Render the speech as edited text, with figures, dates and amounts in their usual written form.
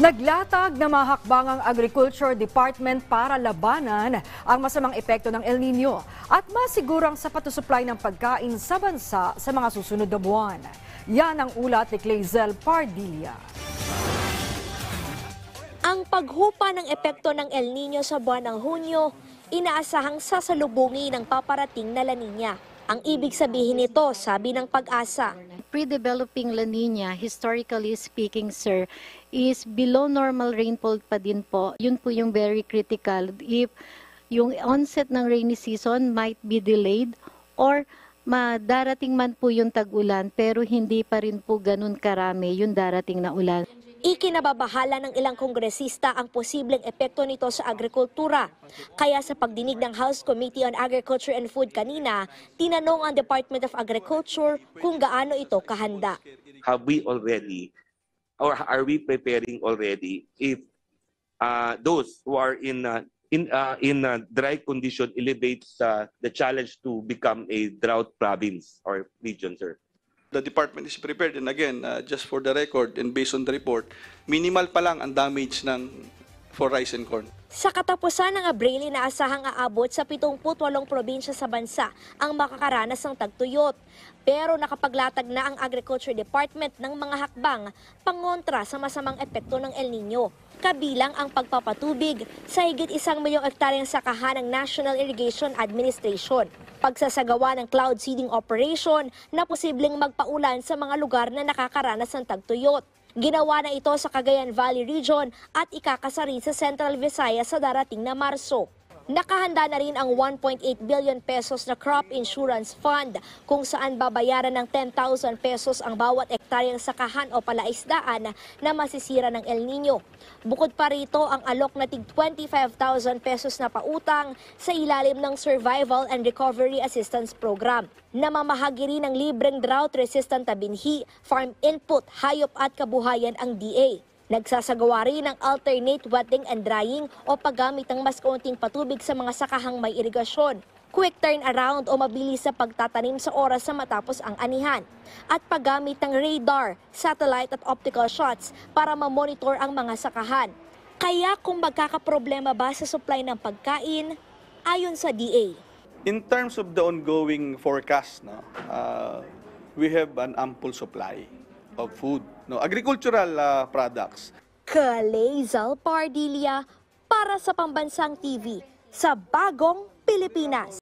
Naglatag na mga hakbang ang Agriculture Department para labanan ang masamang epekto ng El Nino at masigurang sapat na supply ng pagkain sa bansa sa mga susunod na buwan. Yan ang ulat ni Clazel Pardilla. Ang paghupa ng epekto ng El Nino sa buwan ng Hunyo, inaasahang sasalubungin ng paparating na La Nina. Ang ibig sabihin nito, sabi ng Pag-asa, pre-developing La Nina, historically speaking, sir, is below normal rainfall pa din po. Yun po yung very critical. If yung onset ng rainy season might be delayed or darating man po yung tag-ulan pero hindi pa rin po ganun karami yung darating na ulan. Ikinababahala ng ilang kongresista ang posibleng epekto nito sa agrikultura. Kaya sa pagdinig ng House Committee on Agriculture and Food kanina, tinanong ang Department of Agriculture kung gaano ito kahanda. Have we already, or are we preparing already if those who are in dry condition elevates the challenge to become a drought province or region, sir? The department is prepared, and again, just for the record and based on the report, minimal pa lang ang damage for rice and corn. Sa katapusan ng Abril, inaasahang aabot sa 78 probinsya sa bansa ang makakaranas ng tagtuyot. Pero nakapaglatag na ang Agriculture Department ng mga hakbang pangontra sa masamang epekto ng El Nino. Kabilang ang pagpapatubig sa higit 1 milyong ektaryang sakahan ng National Irrigation Administration. Pagsasagawa ng cloud seeding operation na posibleng magpaulan sa mga lugar na nakakaranas ng tagtuyot. Ginawa na ito sa Cagayan Valley Region at ikakasari sa Central Visayas sa darating na Marso. Nakahanda na rin ang 1.8 billion pesos na crop insurance fund kung saan babayaran ng 10,000 pesos ang bawat ektaryang sakahan o palaisdaan na masisira ng El Nino. Bukod pa rito ang alok na tig 25,000 pesos na pautang sa ilalim ng Survival and Recovery Assistance Program. Namamahagi rin ng libreng drought-resistant na binhi, farm input, hayop at kabuhayan ang DA. Nagsasagawa rin ng alternate wetting and drying o paggamit ng mas kaunting patubig sa mga sakahang may irigasyon. Quick turnaround o mabilis sa pagtatanim sa oras sa matapos ang anihan. At paggamit ng radar, satellite at optical shots para mamonitor ang mga sakahan. Kaya kung magkakaproblema ba sa supply ng pagkain, ayon sa DA. In terms of the ongoing forecast, we have an ample supply of food, agricultural products. Clazel Pardilla para sa Pambansang TV sa Bagong Pilipinas.